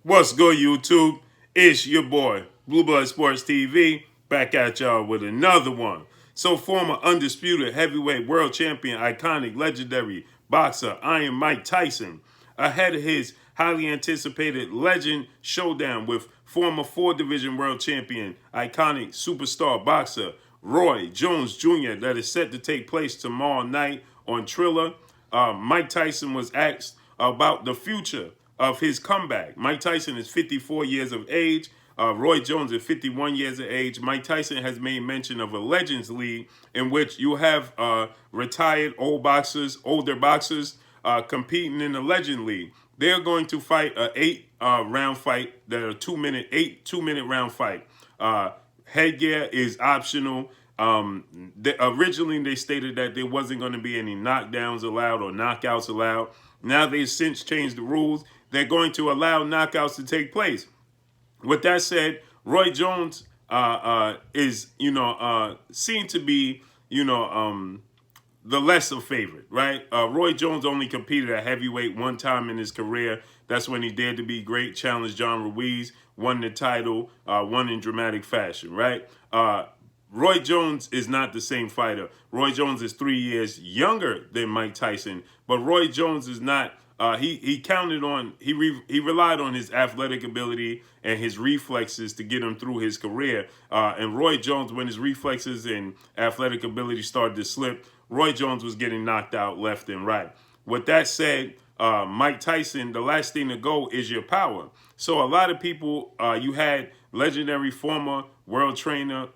What's good, YouTube? It's your boy, Blue Blood Sports TV, back at y'all with another one. So, former undisputed heavyweight world champion, iconic, legendary boxer, Iron Mike Tyson, ahead of his highly anticipated legend showdown with former four-division world champion, iconic superstar boxer, Roy Jones Jr., that is set to take place tomorrow night on Triller. Mike Tyson was asked about the future of his comeback. Mike Tyson is 54 years of age. Roy Jones is 51 years of age. Mike Tyson has made mention of a Legends League in which you have retired older boxers competing in the Legend League. They're going to fight an 8 round fight that are 2-minute round fight. Headgear is optional. Originally, they stated that there wasn't going to be any knockdowns allowed or knockouts allowed. Now they've since changed the rules. They're going to allow knockouts to take place. With that said, Roy Jones is, seen to be, the lesser favorite, right? Roy Jones only competed at heavyweight one time in his career. That's when he dared to be great, challenged John Ruiz, won the title, won in dramatic fashion, right? Roy Jones is not the same fighter. Roy Jones is 3 years younger than Mike Tyson, but Roy Jones is not. He relied on his athletic ability and his reflexes to get him through his career. And Roy Jones, when his reflexes and athletic ability started to slip, Roy Jones was getting knocked out left and right. With that said, Mike Tyson, the last thing to go is your power. So a lot of people, you had legendary former world champion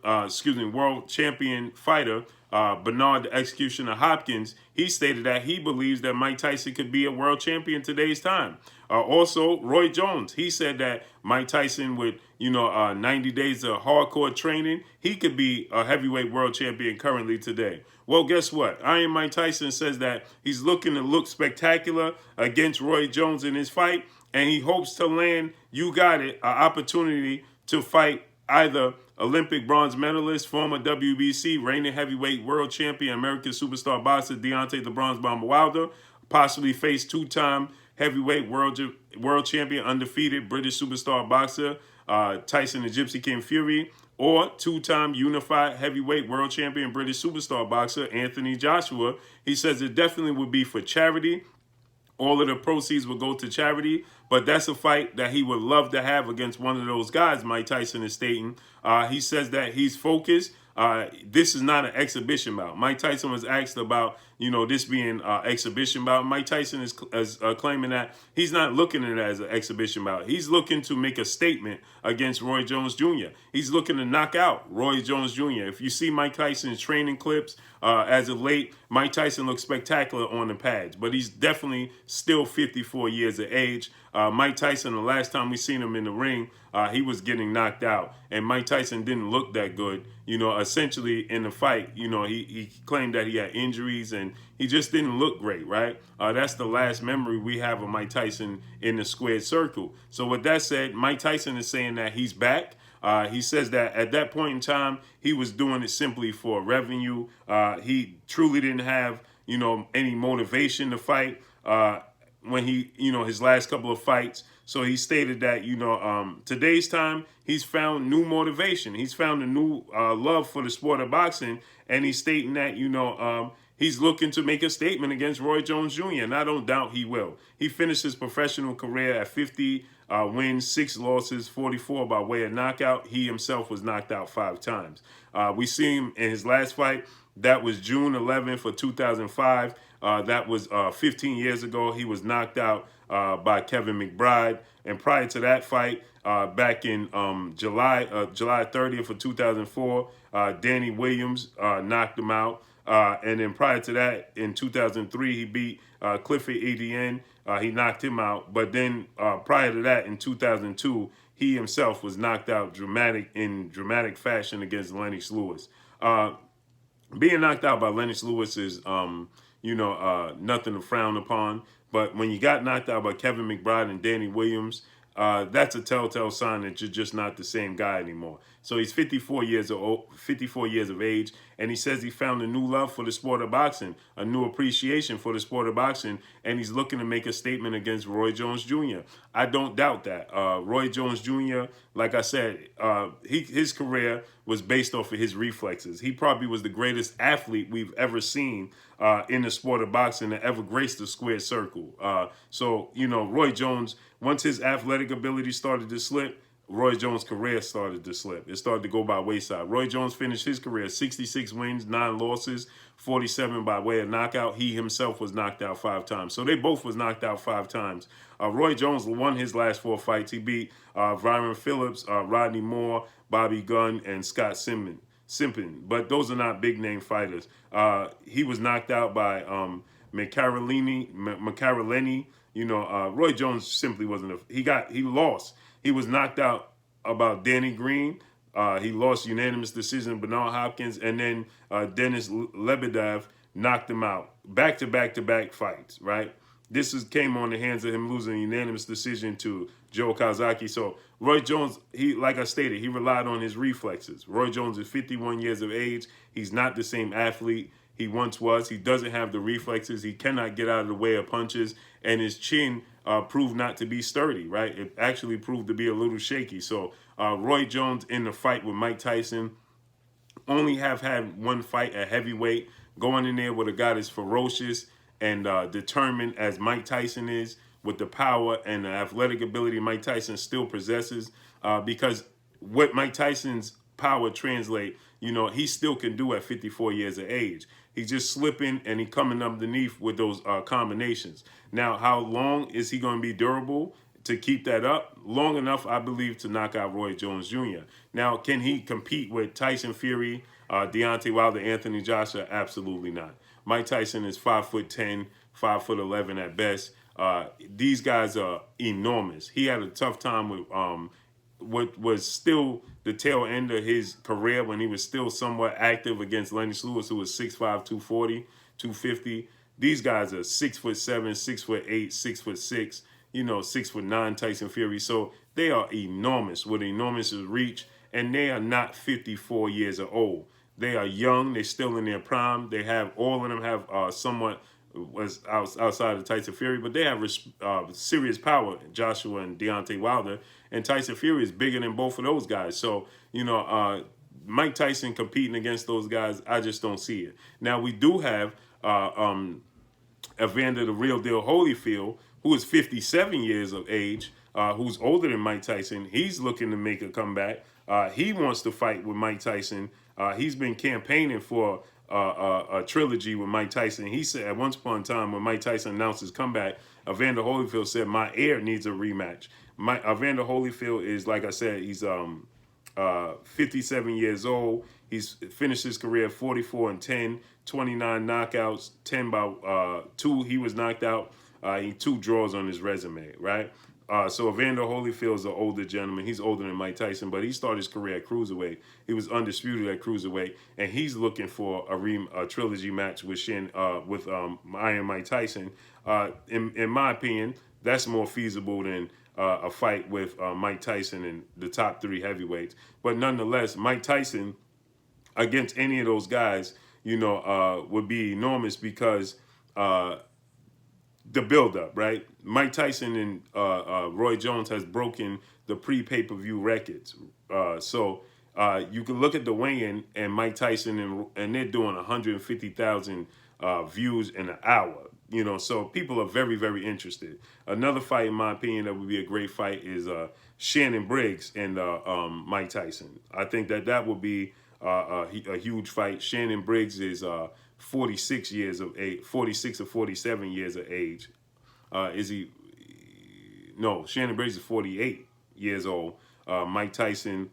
fighter, Bernard the Executioner Hopkins. He stated that he believes that Mike Tyson could be a world champion today's time. Also, Roy Jones, he said that Mike Tyson with 90 days of hardcore training, he could be a heavyweight world champion currently today. Well, guess what? Iron Mike Tyson says that he's looking to look spectacular against Roy Jones in his fight, and he hopes to land, you got it, an opportunity to fight either Olympic bronze medalist, former WBC, reigning heavyweight world champion, American superstar boxer Deontay the Bronze Bomber Wilder, possibly face two-time heavyweight world champion, undefeated British superstar boxer Tyson the Gypsy King Fury, or two-time unified heavyweight world champion British superstar boxer Anthony Joshua. He says it definitely would be for charity. All of the proceeds will go to charity, but that's a fight that he would love to have against one of those guys, Mike Tyson is stating. He says that he's focused. This is not an exhibition bout. Mike Tyson was asked about, this being an exhibition bout. Mike Tyson is claiming that he's not looking at it as an exhibition bout. He's looking to make a statement against Roy Jones Jr. He's looking to knock out Roy Jones Jr. If you see Mike Tyson's training clips as of late, Mike Tyson looks spectacular on the pads, but he's definitely still 54 years of age. Mike Tyson, the last time we seen him in the ring, he was getting knocked out, and Mike Tyson didn't look that good. Essentially in the fight, he claimed that he had injuries and he just didn't look great, right? That's the last memory we have of Mike Tyson in the squared circle. So with that said, Mike Tyson is saying that he's back. He says that at that point in time, he was doing it simply for revenue. He truly didn't have, any motivation to fight when he, his last couple of fights. So he stated that, today's time, he's found new motivation. He's found a new love for the sport of boxing. And he's stating that, he's looking to make a statement against Roy Jones Jr., and I don't doubt he will. He finished his professional career at 50 wins, 6 losses, 44 by way of knockout. He himself was knocked out 5 times. We see him in his last fight. That was June 11th of 2005. That was 15 years ago. He was knocked out by Kevin McBride. And prior to that fight, back in July 30th of 2004, Danny Williams knocked him out. And then prior to that, in 2003, he beat Clifford Etienne. He knocked him out. But then prior to that, in 2002, he himself was knocked out in dramatic fashion against Lennox Lewis. Being knocked out by Lennox Lewis is, nothing to frown upon. But when you got knocked out by Kevin McBride and Danny Williams, that's a telltale sign that you're just not the same guy anymore. So he's 54 years old, 54 years of age, and he says he found a new love for the sport of boxing, a new appreciation for the sport of boxing, and he's looking to make a statement against Roy Jones Jr. I don't doubt that. Roy Jones Jr., like I said, his career was based off of his reflexes. He probably was the greatest athlete we've ever seen in the sport of boxing to ever grace the squared circle. So, Roy Jones, once his athletic ability started to slip, Roy Jones' career started to slip. It started to go by wayside. Roy Jones finished his career 66 wins, 9 losses, 47 by way of knockout. He himself was knocked out 5 times. So they both was knocked out 5 times. Roy Jones won his last 4 fights. He beat Byron Phillips, Rodney Moore, Bobby Gunn, and Scott Simpson. But those are not big name fighters. He was knocked out by McCarolini. Roy Jones simply wasn't he lost. He was knocked out about Danny Green. He lost unanimous decision Bernard Hopkins, and then Dennis Lebedev knocked him out. Back to back fights, right? This came on the hands of him losing a unanimous decision to Joe Kazaki. So Roy Jones, like I stated, he relied on his reflexes. Roy Jones is 51 years of age. He's not the same athlete he once was. He doesn't have the reflexes. He cannot get out of the way of punches, and his chin proved not to be sturdy, right? It actually proved to be a little shaky. So Roy Jones in the fight with Mike Tyson only have had one fight at heavyweight, going in there with a guy that's ferocious and determined as Mike Tyson is, with the power and the athletic ability Mike Tyson still possesses, because what Mike Tyson's power translate, he still can do at 54 years of age. He's just slipping and he coming underneath with those combinations. Now, how long is he going to be durable to keep that up? Long enough, I believe, to knock out Roy Jones Jr. Now, can he compete with Tyson Fury, Deontay Wilder, Anthony Joshua? Absolutely not. Mike Tyson is 5'10", 5'11" at best. These guys are enormous. He had a tough time with what was still the tail end of his career when he was still somewhat active against Lennox Lewis, who was 6'5", 240, 250. These guys are 6'7", 6'8", 6'6", 6'9" Tyson Fury. So they are enormous with enormous reach, and they are not 54 years old. They are young. They're still in their prime. They have, all of them have somewhat was outside of Tyson Fury, but they have serious power, Joshua and Deontay Wilder, and Tyson Fury is bigger than both of those guys. So, Mike Tyson competing against those guys, I just don't see it. Now, we do have Evander the Real Deal Holyfield, who is 57 years of age, who's older than Mike Tyson. He's looking to make a comeback. He wants to fight with Mike Tyson. He's been campaigning for a trilogy with Mike Tyson. He said at once upon a time when Mike Tyson announced his comeback, Evander Holyfield said, "My heir needs a rematch." Evander Holyfield is, like I said, he's 57 years old. He's finished his career 44-10, 29 knockouts, 10 by 2. He was knocked out. He 2 draws on his resume, right? So Evander Holyfield is an older gentleman. He's older than Mike Tyson, but he started his career at cruiserweight. He was undisputed at cruiserweight, and he's looking for a trilogy match with Iron Mike Tyson. In my opinion, that's more feasible than a fight with Mike Tyson and the top 3 heavyweights. But nonetheless, Mike Tyson against any of those guys, would be enormous because the build-up, right? Mike Tyson and Roy Jones has broken the pre-pay-per-view records. So you can look at the weigh-in and Mike Tyson, and they're doing 150,000 views in an hour. So people are very, very interested. Another fight, in my opinion, that would be a great fight is Shannon Briggs and Mike Tyson. I think that would be a huge fight. Shannon Briggs is 46 years of age, 46 or 47 years of age. Is he? No, Shannon Briggs is 48 years old. Mike Tyson,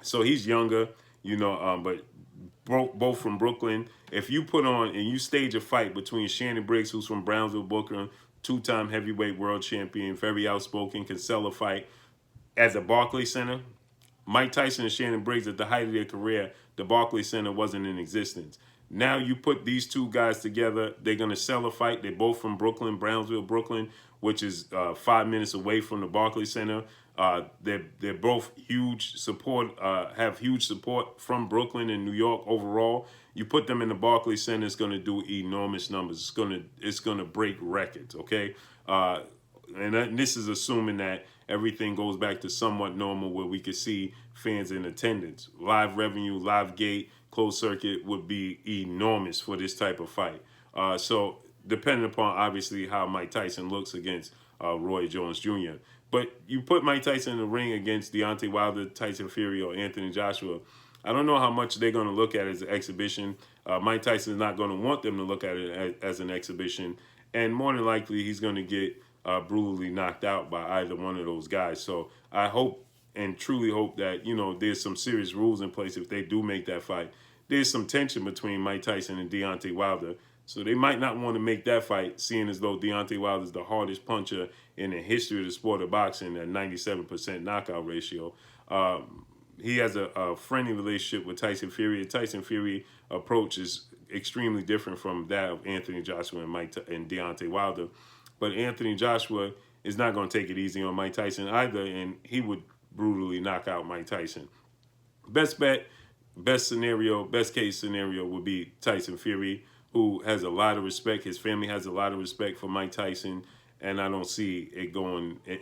so he's younger, but both from Brooklyn. If you put on and you stage a fight between Shannon Briggs, who's from Brownsville, Brooklyn, 2-time heavyweight world champion, very outspoken, can sell a fight, at the Barclays Center. Mike Tyson and Shannon Briggs, at the height of their career, the Barclays Center wasn't in existence. Now you put these two guys together, they're going to sell a fight. They're both from Brooklyn, Brownsville, Brooklyn, which is 5 minutes away from the Barclays Center. They're both huge support, have huge support from Brooklyn and New York overall. You put them in the Barclays Center, it's going to do enormous numbers. It's going to break records. Okay, and this is assuming that everything goes back to somewhat normal, where we could see fans in attendance. Live revenue, live gate, closed circuit would be enormous for this type of fight. So depending upon obviously how Mike Tyson looks against Roy Jones Jr. But you put Mike Tyson in the ring against Deontay Wilder, Tyson Fury, or Anthony Joshua, I don't know how much they're going to look at it as an exhibition. Mike Tyson is not going to want them to look at it as an exhibition. And more than likely, he's going to get brutally knocked out by either one of those guys. So I hope and truly hope that, you know, there's some serious rules in place if they do make that fight. There's some tension between Mike Tyson and Deontay Wilder. So they might not want to make that fight, seeing as though Deontay Wilder is the hardest puncher in the history of the sport of boxing at 97% knockout ratio. He has a friendly relationship with Tyson Fury. The Tyson Fury approach is extremely different from that of Anthony Joshua and Deontay Wilder. But Anthony Joshua is not going to take it easy on Mike Tyson either, and he would brutally knock out Mike Tyson. Best bet, best case scenario would be Tyson Fury, who has a lot of respect. His family has a lot of respect for Mike Tyson, and I don't see it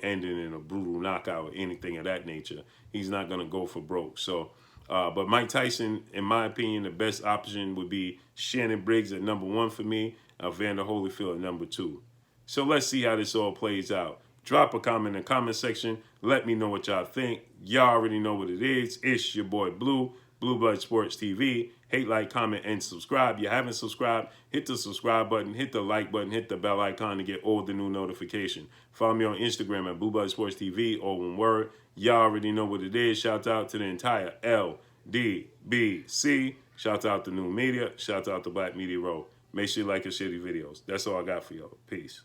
ending in a brutal knockout or anything of that nature. He's not going to go for broke. So, but Mike Tyson, in my opinion, the best option would be Shannon Briggs at number 1 for me, Evander Holyfield at number 2. So let's see how this all plays out. Drop a comment in the comment section. Let me know what y'all think. Y'all already know what it is. It's your boy Blue, Blue Blood Sports TV. Hate, like, comment, and subscribe. If you haven't subscribed, hit the subscribe button, hit the like button, hit the bell icon to get all the new notification. Follow me on Instagram at Blue Blood Sports TV, all one word. Y'all already know what it is. Shout out to the entire LDBC. Shout out to New Media. Shout out to Black Media Row. Make sure you like and share these videos. That's all I got for y'all. Peace.